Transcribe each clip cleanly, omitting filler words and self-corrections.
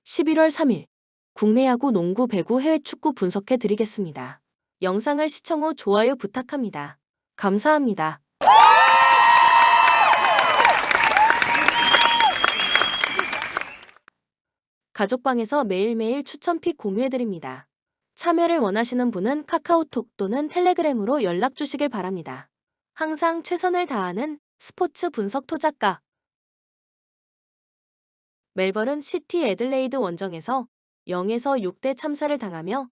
11월 3일 국내 야구, 농구, 배구, 해외 축구 분석해 드리겠습니다. 영상을 시청 후 좋아요 부탁합니다. 감사합니다. 가족방에서 매일매일 추천픽 공유해 드립니다. 참여를 원하시는 분은 카카오톡 또는 텔레그램으로 연락 주시길 바랍니다. 항상 최선을 다하는 스포츠 분석 토작가. 멜버른 시티 애들레이드 원정에서 0에서 6대 참사를 당하며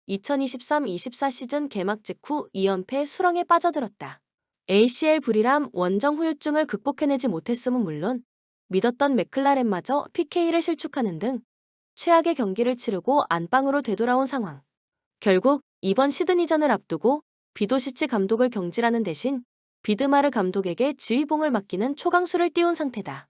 2023-24 시즌 개막 직후 2연패 수렁에 빠져들었다. ACL 불이람 원정 후유증을 극복해내지 못했음은 물론 믿었던 맥클라렌마저 PK를 실축하는 등 최악의 경기를 치르고 안방으로 되돌아온 상황. 결국 이번 시드니전을 앞두고 비도시치 감독을 경질하는 대신 비드마르 감독에게 지휘봉을 맡기는 초강수를 띄운 상태다.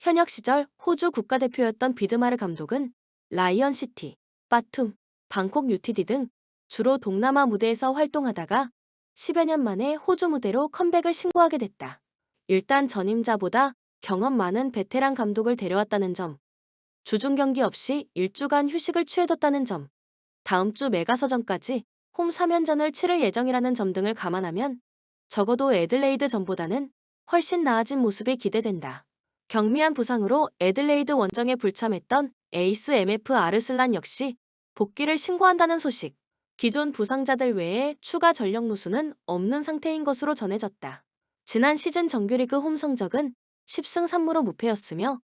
현역 시절 호주 국가대표였던 비드마르 감독은 라이언시티, 바툼, 방콕 UTD 등 주로 동남아 무대에서 활동하다가 10여 년 만에 호주 무대로 컴백을 신고하게 됐다. 일단 전임자보다 경험 많은 베테랑 감독을 데려왔다는 점, 주중 경기 없이 일주간 휴식을 취해뒀다는 점, 다음 주 메가서전까지 홈 3연전을 치를 예정이라는 점 등을 감안하면 적어도 애들레이드 전보다는 훨씬 나아진 모습이 기대된다. 경미한 부상으로 애들레이드 원정에 불참했던 에이스 MF 아르슬란 역시 복귀를 신고한다는 소식. 기존 부상자들 외에 추가 전력 누수는 없는 상태인 것으로 전해졌다. 지난 시즌 정규리그 홈 성적은 10승 3무로 무패였으며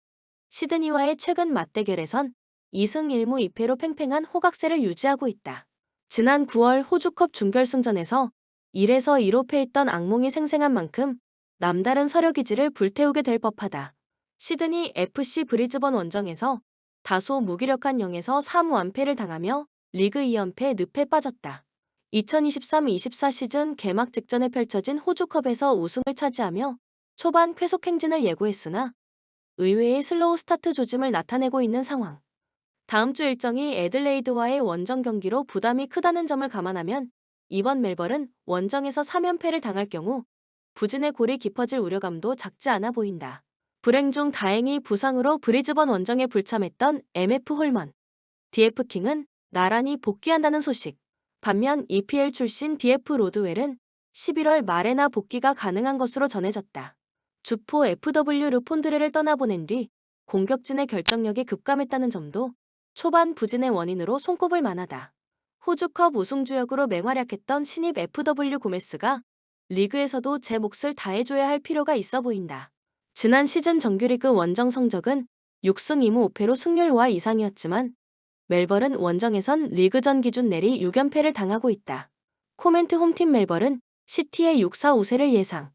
시드니와의 최근 맞대결에선 2승 1무 2패로 팽팽한 호각세를 유지하고 있다. 지난 9월 호주컵 준결승전에서 1에서 2로 패했던 악몽이 생생한 만큼 남다른 서력이지를 불태우게 될 법하다. 시드니 FC 브리즈번 원정에서 다소 무기력한 0에서 3 완패를 당하며 리그 2연패 늪에 빠졌다. 2023-24 시즌 개막 직전에 펼쳐진 호주컵에서 우승을 차지하며 초반 쾌속 행진을 예고했으나 의외의 슬로우 스타트 조짐을 나타내고 있는 상황. 다음 주 일정이 애들레이드와의 원정 경기로 부담이 크다는 점을 감안하면 이번 멜버른 원정에서 3연패를 당할 경우 부진의 골이 깊어질 우려감도 작지 않아 보인다. 불행 중 다행히 부상으로 브리즈번 원정에 불참했던 MF 홀먼, DF킹은 나란히 복귀한다는 소식. 반면 EPL 출신 DF 로드웰은 11월 말에나 복귀가 가능한 것으로 전해졌다. 주포 FW 르폰드레를 떠나보낸 뒤 공격진의 결정력이 급감했다는 점도 초반 부진의 원인으로 손꼽을 만하다. 호주컵 우승주역으로 맹활약했던 신입 FW 고메스가 리그에서도 제 몫을 다해줘야 할 필요가 있어 보인다. 지난 시즌 정규리그 원정 성적은 6승 2무 5패로 승률 이상이었지만 멜버른 원정에선 리그전 기준 내리 6연패를 당하고 있다. 코멘트 홈팀 멜버른 시티의 6-4 우세를 예상.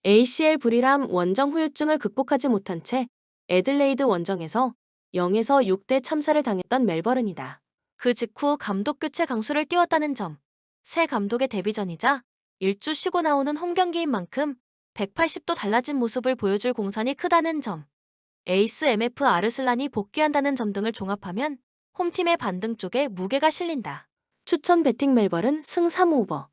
ACL 불이람 원정 후유증을 극복하지 못한 채 애들레이드 원정에서 0에서 6대 참사를 당했던 멜버른이다. 그 직후 감독 교체 강수를 띄웠다는 점. 새 감독의 데뷔전이자 일주 쉬고 나오는 홈경기인 만큼 180도 달라진 모습을 보여줄 공산이 크다는 점. 에이스 MF 아르슬란이 복귀한다는 점 등을 종합하면 홈팀의 반등 쪽에 무게가 실린다. 추천 배팅 멜버른 승 3오버.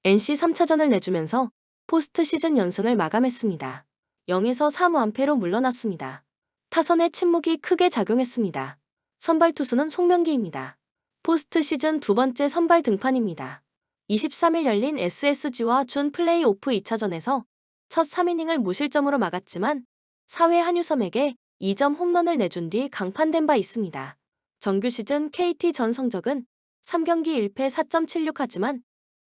NC 3차전을 내주면서 포스트 시즌 연승을 마감했습니다. 0에서 3완패로 물러났습니다. 타선의 침묵이 크게 작용했습니다. 선발 투수는 송명기입니다. 포스트 시즌 두 번째 선발 등판입니다. 23일 열린 SSG와 준 플레이오프 2차전에서 첫 3이닝을 무실점으로 막았지만 4회 한유섬에게 2점 홈런을 내준 뒤 강판된 바 있습니다. 정규 시즌 KT 전 성적은 3경기 1패 4.76 하지만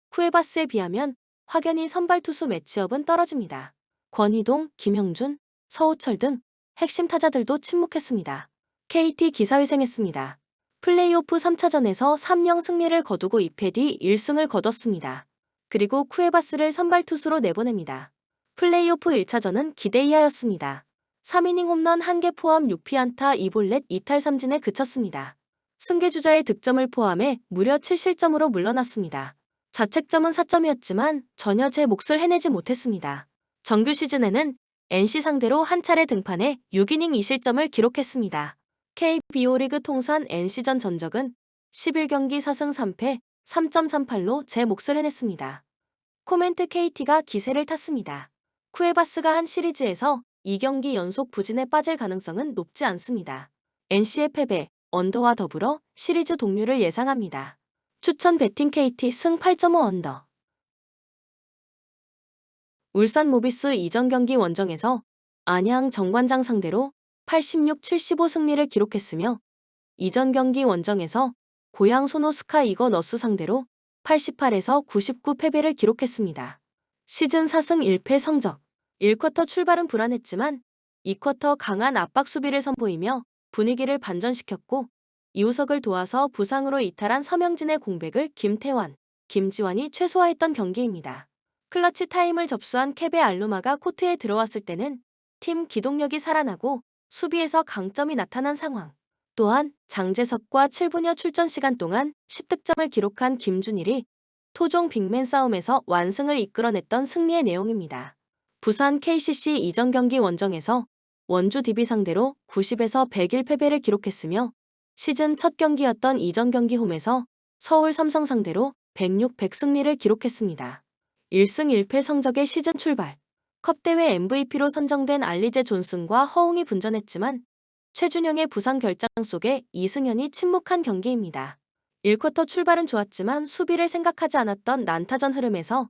쿠에바스에 비하면 확연히 선발 투수 매치업은 떨어집니다. 권희동, 김형준, 서호철 등 핵심 타자들도 침묵했습니다. KT 기사회생했습니다. 플레이오프 3차전에서 3명 승리를 거두고 2패 뒤 1승을 거뒀습니다. 그리고 쿠에바스를 선발 투수로 내보냅니다. 플레이오프 1차전은 기대 이하였습니다. 3이닝 홈런 1개 포함 6피안타 2볼넷 2탈3진에 그쳤습니다. 승계주자의 득점을 포함해 무려 7실점으로 물러났습니다. 자책점은 4점이었지만 전혀 제 몫을 해내지 못했습니다. 정규 시즌에는 NC 상대로 한 차례 등판해 6이닝 2실점을 기록했습니다. KBO 리그 통산 NC전 전적은 11경기 4승 3패 3.38로 제 몫을 해냈습니다. 코멘트 KT가 기세를 탔습니다. 쿠에바스가 한 시리즈에서 2경기 연속 부진에 빠질 가능성은 높지 않습니다. NC의 패배, 언더와 더불어 시리즈 동률을 예상합니다. 추천 배팅 KT 승 8.5 언더. 울산 모비스 이전 경기 원정에서 안양 정관장 상대로 86-75 승리를 기록했으며 이전 경기 원정에서 고양 소노스카 이거너스 상대로 88에서 99 패배를 기록했습니다. 시즌 4승 1패 성적. 1쿼터 출발은 불안했지만 2쿼터 강한 압박 수비를 선보이며 분위기를 반전시켰고 이우석을 도와서 부상으로 이탈한 서명진의 공백을 김태환, 김지환이 최소화했던 경기입니다. 클러치 타임을 접수한 케베 알루마가 코트에 들어왔을 때는 팀 기동력이 살아나고 수비에서 강점이 나타난 상황. 또한 장재석과 7분여 출전 시간 동안 10득점을 기록한 김준일이 토종 빅맨 싸움에서 완승을 이끌어냈던 승리의 내용입니다. 부산 KCC 이전 경기 원정에서 원주 DB 상대로 90에서 101 패배를 기록했으며 시즌 첫 경기였던 이전 경기 홈에서 서울 삼성 상대로 106-100 승리를 기록했습니다. 1승 1패 성적의 시즌 출발. 컵대회 MVP로 선정된 알리제 존슨과 허웅이 분전했지만 최준영의 부상 결장 속에 이승현이 침묵한 경기입니다. 1쿼터 출발은 좋았지만 수비를 생각하지 않았던 난타전 흐름에서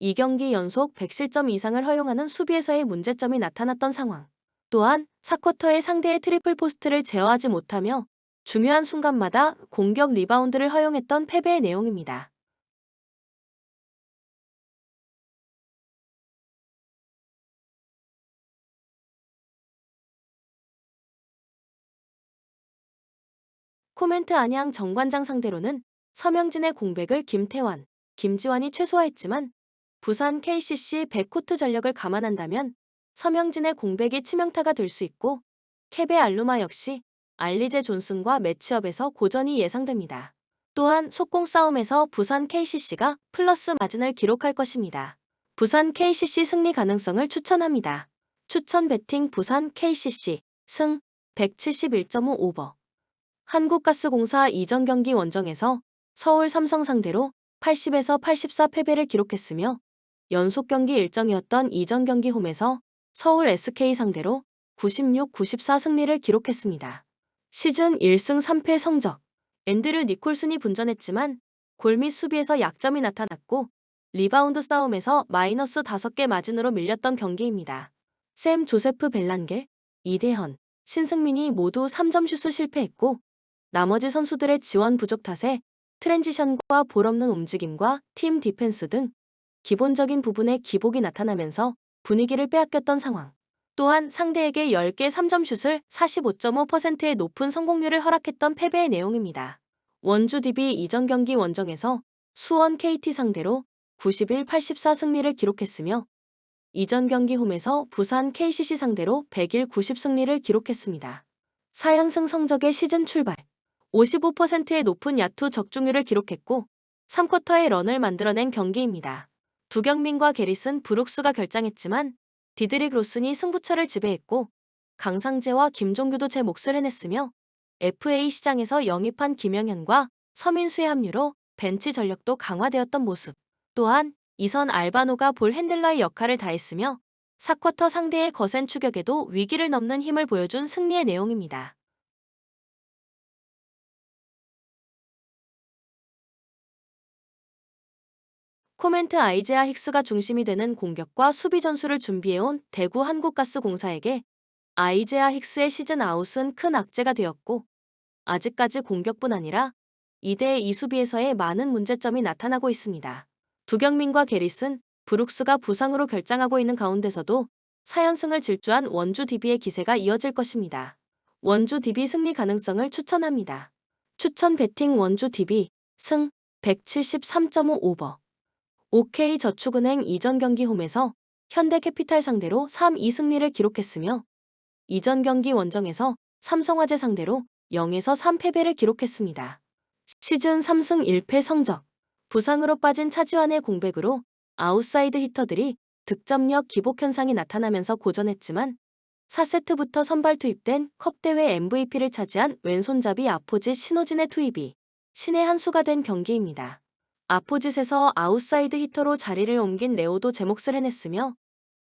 2경기 연속 100실점 이상을 허용하는 수비에서의 문제점이 나타났던 상황. 또한 4쿼터에 상대의 트리플 포스트를 제어하지 못하며 중요한 순간마다 공격 리바운드를 허용했던 패배의 내용입니다. 코멘트 안양 정관장 상대로는 서명진의 공백을 김태환, 김지환이 최소화했지만 부산 KCC 백코트 전력을 감안한다면 서명진의 공백이 치명타가 될 수 있고 케베 알루마 역시 알리제 존슨과 매치업에서 고전이 예상됩니다. 또한 속공 싸움에서 부산 KCC가 플러스 마진을 기록할 것입니다. 부산 KCC 승리 가능성을 추천합니다. 추천 배팅 부산 KCC 승 171.5 오버. 한국가스공사 이전 경기 원정에서 서울 삼성 상대로 80에서 84 패배를 기록했으며 연속 경기 일정이었던 이전 경기 홈에서 서울 SK 상대로 96-94 승리를 기록했습니다. 시즌 1승 3패 성적. 앤드류 니콜슨이 분전했지만 골밑 수비에서 약점이 나타났고 리바운드 싸움에서 마이너스 5개 마진으로 밀렸던 경기입니다. 샘 조세프 벨란겔, 이대헌, 신승민이 모두 3점 슛을 실패했고 나머지 선수들의 지원 부족 탓에 트랜지션과 볼 없는 움직임과 팀 디펜스 등 기본적인 부분에 기복이 나타나면서 분위기를 빼앗겼던 상황. 또한 상대에게 10개 3점 슛을 45.5%의 높은 성공률을 허락했던 패배의 내용입니다. 원주 DB 이전 경기 원정에서 수원 KT 상대로 91-84 승리를 기록했으며 이전 경기 홈에서 부산 KCC 상대로 101-90 승리를 기록했습니다. 4연승 성적의 시즌 출발. 55%의 높은 야투 적중률을 기록했고 3쿼터에 런을 만들어낸 경기입니다. 두경민과 게리슨 브룩스가 결장했지만 디드릭 로슨이 승부처를 지배했고 강상재와 김종규도 제 몫을 해냈으며 FA 시장에서 영입한 김영현과 서민수의 합류로 벤치 전력도 강화되었던 모습. 또한 이선 알바노가 볼 핸들러의 역할을 다했으며 4쿼터 상대의 거센 추격에도 위기를 넘는 힘을 보여준 승리의 내용입니다. 코멘트 아이제아 힉스가 중심이 되는 공격과 수비 전술을 준비해온 대구 한국가스공사에게 아이제아 힉스의 시즌 아웃은 큰 악재가 되었고 아직까지 공격뿐 아니라 2대2 수비에서의 많은 문제점이 나타나고 있습니다. 두경민과 게리슨, 브룩스가 부상으로 결장하고 있는 가운데서도 4연승을 질주한 원주 DB의 기세가 이어질 것입니다. 원주 DB 승리 가능성을 추천합니다. 추천 배팅 원주 DB 승 173.5 오버. OK저축은행 이전 경기 홈에서 현대캐피탈 상대로 3-2 승리를 기록했으며 이전 경기 원정에서 삼성화재 상대로 0에서 3 패배를 기록했습니다. 시즌 3승 1패 성적. 부상으로 빠진 차지환의 공백으로 아웃사이드 히터들이 득점력 기복 현상이 나타나면서 고전했지만 4세트부터 선발 투입된 컵대회 MVP를 차지한 왼손잡이 아포짓 신호진의 투입이 신의 한 수가 된 경기입니다. 아포짓에서 아웃사이드 히터로 자리를 옮긴 레오도 제 몫을 해냈으며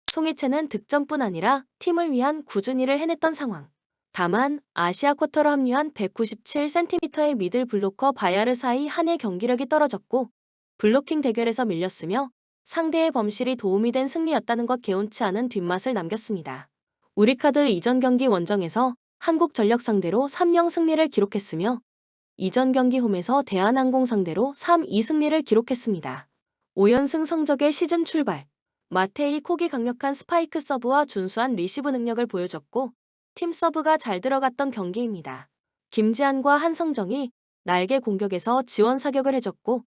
송이채는 득점뿐 아니라 팀을 위한 꾸준히를 해냈던 상황. 다만 아시아 쿼터로 합류한 197cm의 미들 블로커 바야르 사이 한해 경기력이 떨어졌고 블로킹 대결에서 밀렸으며 상대의 범실이 도움이 된 승리였다는 것 개운치 않은 뒷맛을 남겼습니다. 우리카드 이전 경기 원정에서 한국전력 상대로 3명 승리를 기록했으며 이전 경기 홈에서 대한항공 상대로 3-2 승리를 기록했습니다. 5연승 성적의 시즌 출발. 마테이 콕이 강력한 스파이크 서브와 준수한 리시브 능력을 보여줬고 팀 서브가 잘 들어갔던 경기입니다. 김지한과 한성정이 날개 공격에서 지원 사격을 해줬고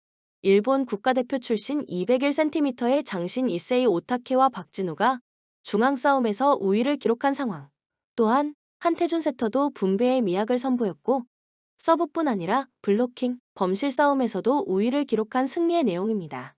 일본 국가대표 출신 201cm의 장신 이세이 오타케와 박진우가 중앙 싸움에서 우위를 기록한 상황. 또한 한태준 세터도 분배의 미학을 선보였고 서브뿐 아니라 블로킹, 범실 싸움에서도 우위를 기록한 승리의 내용입니다.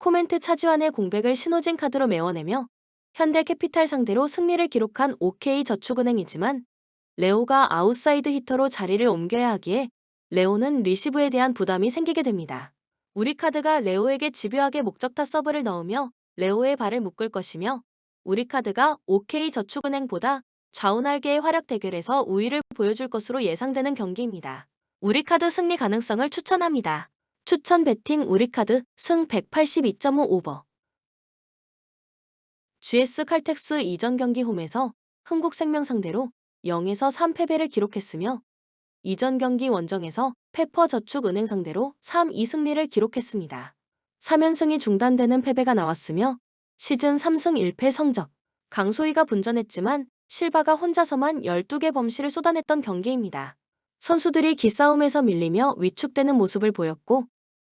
코멘트 차지환의 공백을 신호진 카드로 메워내며 현대캐피탈 상대로 승리를 기록한 OK저축은행이지만 레오가 아웃사이드 히터로 자리를 옮겨야 하기에 레오는 리시브에 대한 부담이 생기게 됩니다. 우리카드가 레오에게 집요하게 목적타 서브를 넣으며 레오의 발을 묶을 것이며 우리카드가 OK저축은행보다 좌우날개의 활약 대결에서 우위를 보여줄 것으로 예상되는 경기입니다. 우리카드 승리 가능성을 추천합니다. 추천 배팅 우리카드 승 182.5 오버. GS 칼텍스 이전 경기 홈에서 흥국생명 상대로 0에서 3 패배를 기록했으며 이전 경기 원정에서 페퍼저축은행 상대로 3-2 승리를 기록했습니다. 3연승이 중단되는 패배가 나왔으며 시즌 3승 1패 성적. 강소희가 분전했지만 실바가 혼자서만 12개 범실을 쏟아냈던 경기입니다. 선수들이 기싸움에서 밀리며 위축되는 모습을 보였고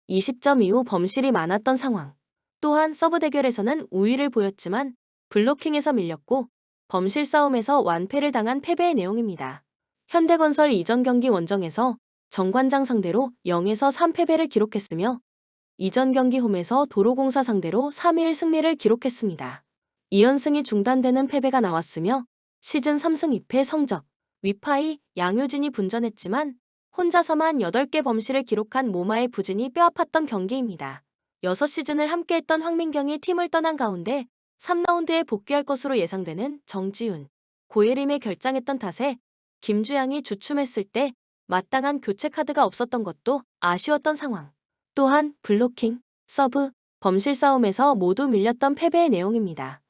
20점 이후 범실이 많았던 상황. 또한 서브 대결에서는 우위를 보였지만 블로킹에서 밀렸고 범실 싸움에서 완패를 당한 패배의 내용입니다. 현대건설 이전 경기 원정에서 정관장 상대로 0에서 3 패배를 기록했으며 이전 경기 홈에서 도로공사 상대로 3-1 승리를 기록했습니다. 2연승이 중단되는 패배가 나왔으며 시즌 3승 2패 성적. 위파이 양효진이 분전했지만 혼자서만 8개 범실을 기록한 모마의 부진이 뼈아팠던 경기입니다. 6시즌을 함께했던 황민경이 팀을 떠난 가운데 3라운드에 복귀할 것으로 예상되는 정지훈, 고예림에 결장했던 탓에 김주양이 주춤했을 때 마땅한 교체 카드가 없었던 것도 아쉬웠던 상황. 또한 블로킹, 서브, 범실 싸움에서 모두 밀렸던 패배의 내용입니다.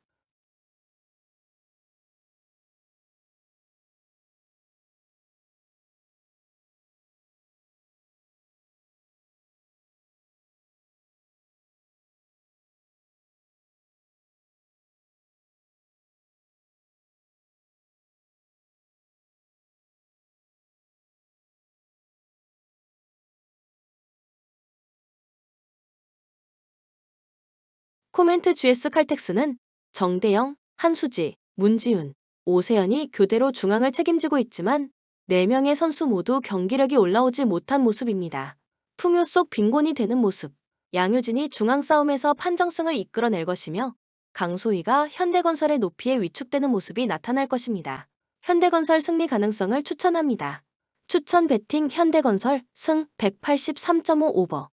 코멘트 GS 칼텍스는 정대영, 한수지, 문지훈, 오세현이 교대로 중앙을 책임지고 있지만 4명의 선수 모두 경기력이 올라오지 못한 모습입니다. 풍요 속 빈곤이 되는 모습. 양효진이 중앙 싸움에서 판정승을 이끌어낼 것이며 강소희가 현대건설의 높이에 위축되는 모습이 나타날 것입니다. 현대건설 승리 가능성을 추천합니다. 추천 배팅 현대건설 승 183.5 오버.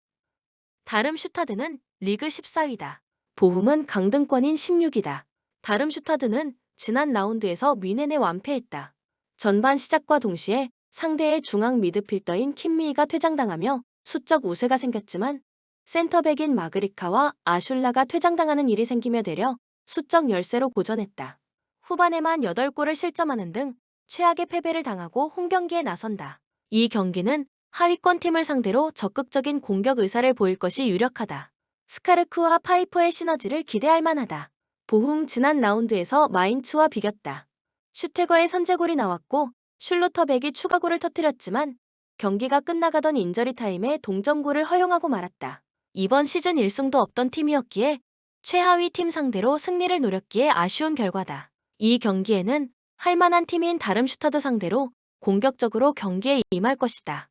다름슈타드는 리그 14위다. 보훔은 강등권인 16위다. 다름슈타드는 지난 라운드에서 뮌헨에 완패했다. 전반 시작과 동시에 상대의 중앙 미드필더인 킴미이가 퇴장당하며 수적 우세가 생겼지만 센터백인 마그리카와 아슐라가 퇴장당하는 일이 생기며 되려 수적 열세로 고전했다. 후반에만 8골을 실점하는 등 최악의 패배를 당하고 홈경기에 나선다. 이 경기는 하위권 팀을 상대로 적극적인 공격 의사를 보일 것이 유력하다. 스카르크와 파이퍼의 시너지를 기대할 만하다. 보훔 지난 라운드에서 마인츠와 비겼다. 슈테거의 선제골이 나왔고 슐루터백이 추가골을 터뜨렸지만 경기가 끝나가던 인저리 타임에 동점골을 허용하고 말았다. 이번 시즌 1승도 없던 팀이었기에 최하위 팀 상대로 승리를 노렸기에 아쉬운 결과다. 이 경기에는 할만한 팀인 다름슈타드 상대로 공격적으로 경기에 임할 것이다.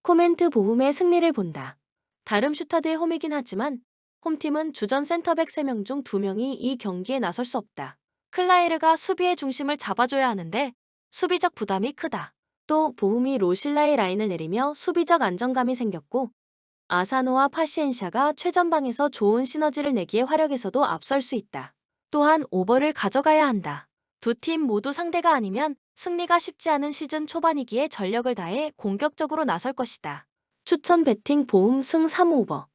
코멘트 보훔의 승리를 본다. 다름슈타드의 홈이긴 하지만 홈팀은 주전 센터백 3명 중 2명이 이 경기에 나설 수 없다. 클라이르가 수비의 중심을 잡아줘야 하는데 수비적 부담이 크다. 또 보훔이 로실라의 라인을 내리며 수비적 안정감이 생겼고 아사노와 파시엔샤가 최전방에서 좋은 시너지를 내기에 화력에서도 앞설 수 있다. 또한 오버를 가져가야 한다. 두 팀 모두 상대가 아니면 승리가 쉽지 않은 시즌 초반이기에 전력을 다해 공격적으로 나설 것이다. 추천 배팅 보움 승 3오버.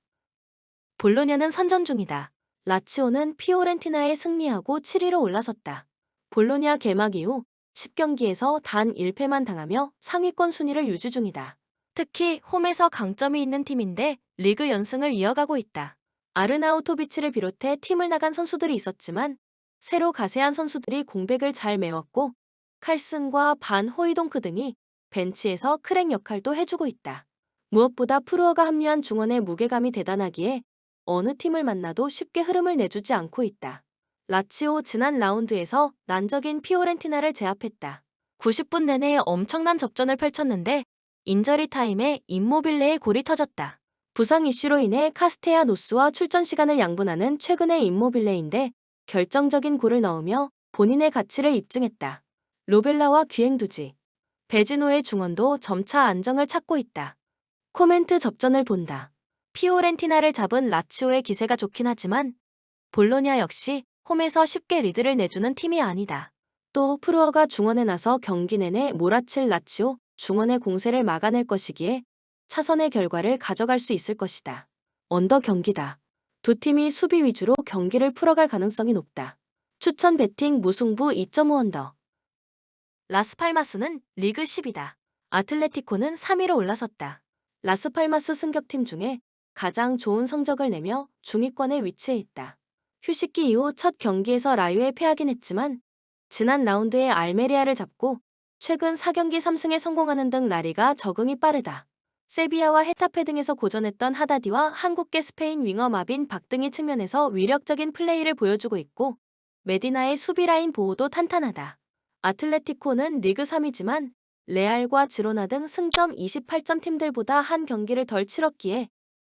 볼로냐는 선전 중이다. 라치오는 피오렌티나에 승리하고 7위로 올라섰다. 볼로냐 개막 이후 10경기에서 단 1패만 당하며 상위권 순위를 유지 중이다. 특히 홈에서 강점이 있는 팀인데 리그 연승을 이어가고 있다. 아르나우토비치를 비롯해 팀을 나간 선수들이 있었지만 새로 가세한 선수들이 공백을 잘 메웠고 칼슨과 반 호이동크 등이 벤치에서 크랙 역할도 해주고 있다. 무엇보다 프루어가 합류한 중원의 무게감이 대단하기에 어느 팀을 만나도 쉽게 흐름을 내주지 않고 있다. 라치오 지난 라운드에서 난적인 피오렌티나를 제압했다. 90분 내내 엄청난 접전을 펼쳤는데 인저리 타임에 임모빌레의 골이 터졌다. 부상 이슈로 인해 카스테야노스와 출전 시간을 양분하는 최근의 임모빌레인데 결정적인 골을 넣으며 본인의 가치를 입증했다. 로벨라와 귀행두지. 베지노의 중원도 점차 안정을 찾고 있다. 코멘트 접전을 본다. 피오렌티나를 잡은 라치오의 기세가 좋긴 하지만 볼로냐 역시 홈에서 쉽게 리드를 내주는 팀이 아니다. 또 프루어가 중원에 나서 경기 내내 몰아칠 라치오 중원의 공세를 막아낼 것이기에 차선의 결과를 가져갈 수 있을 것이다. 언더 경기다. 두 팀이 수비 위주로 경기를 풀어갈 가능성이 높다. 추천 배팅 무승부 2.5 언더. 라스팔마스는 리그 10위다. 아틀레티코는 3위로 올라섰다. 라스팔마스 승격팀 중에 가장 좋은 성적을 내며 중위권에 위치해 있다. 휴식기 이후 첫 경기에서 라유에 패하긴 했지만 지난 라운드에 알메리아를 잡고 최근 4경기 3승에 성공하는 등 라리가 적응이 빠르다. 세비야와 헤타페 등에서 고전했던 하다디와 한국계 스페인 윙어 마빈 박 등이 측면에서 위력적인 플레이를 보여주고 있고 메디나의 수비 라인 보호도 탄탄하다. 아틀레티코는 리그 3위지만 레알과 지로나 등 승점 28점 팀들보다 한 경기를 덜 치렀기에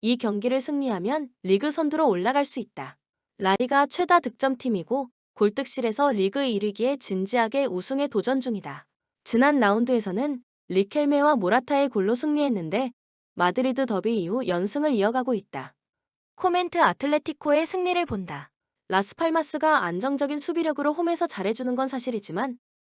이 경기를 승리하면 리그 선두로 올라갈 수 있다. 라리가 최다 득점팀이고 골득실에서 리그 1위기에 진지하게 우승에 도전 중이다. 지난 라운드에서는 리켈메와 모라타의 골로 승리했는데 마드리드 더비 이후 연승을 이어가고 있다. 코멘트 아틀레티코의 승리를 본다. 라스팔마스가 안정적인 수비력으로 홈에서 잘해주는 건 사실이지만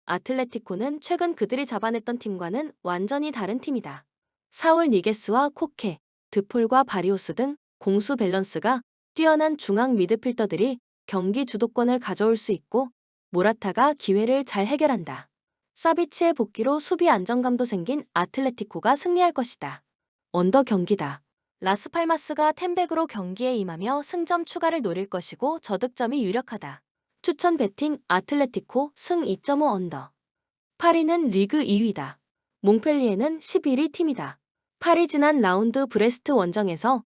아틀레티코는 최근 그들이 잡아냈던 팀과는 완전히 다른 팀이다. 사울 니게스와 코케, 드폴과 바리오스 등 공수 밸런스가 뛰어난 중앙 미드필더들이 경기 주도권을 가져올 수 있고 모라타가 기회를 잘 해결한다. 사비치의 복귀로 수비 안정감도 생긴 아틀레티코가 승리할 것이다. 언더 경기다. 라스팔마스가 텐백으로 경기에 임하며 승점 추가를 노릴 것이고 저득점이 유력하다. 추천 배팅 아틀레티코 승 2.5 언더. 파리는 리그 2위다. 몽펠리에는 11위 팀이다. 파리 지난 라운드 브레스트 원정에서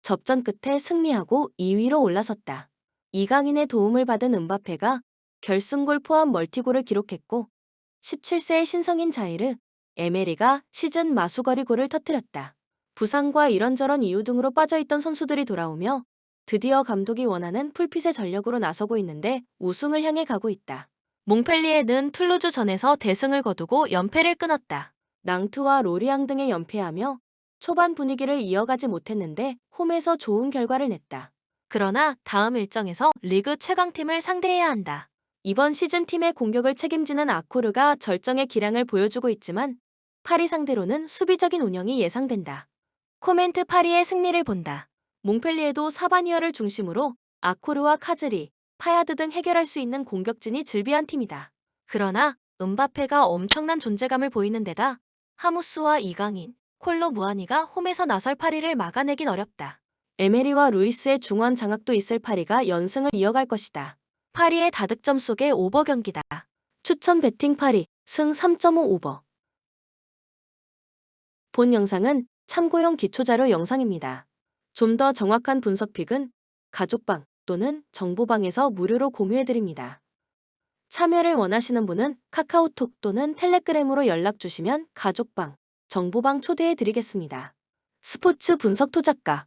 접전 끝에 승리하고 2위로 올라섰다. 이강인의 도움을 받은 음바페가 결승골 포함 멀티골을 기록했고 17세의 신성인 자이르, 에메리가 시즌 마수거리 골을 터뜨렸다. 부상과 이런저런 이유 등으로 빠져있던 선수들이 돌아오며 드디어 감독이 원하는 풀핏의 전력으로 나서고 있는데 우승을 향해 가고 있다. 몽펠리에는 툴루즈 전에서 대승을 거두고 연패를 끊었다. 낭트와 로리앙 등에 연패하며 초반 분위기를 이어가지 못했는데 홈에서 좋은 결과를 냈다. 그러나 다음 일정에서 리그 최강팀을 상대해야 한다. 이번 시즌 팀의 공격을 책임지는 아코르가 절정의 기량을 보여주고 있지만 파리 상대로는 수비적인 운영이 예상된다. 코멘트 파리의 승리를 본다. 몽펠리에도 사바니어를 중심으로 아코르와 카즈리, 파야드 등 해결할 수 있는 공격진이 즐비한 팀이다. 그러나 음바페가 엄청난 존재감을 보이는 데다 하무스와 이강인, 콜로 무아니가 홈에서 나설 파리를 막아내긴 어렵다. 에메리와 루이스의 중원 장악도 있을 파리가 연승을 이어갈 것이다. 파리의 다득점 속의 오버 경기다. 추천 배팅 파리 승 3.5 오버. 본 영상은 참고용 기초자료 영상입니다. 좀 더 정확한 분석픽은 가족방 또는 정보방에서 무료로 공유해드립니다. 참여를 원하시는 분은 카카오톡 또는 텔레그램으로 연락 주시면 가족방, 정보방 초대해 드리겠습니다. 스포츠 분석 토작가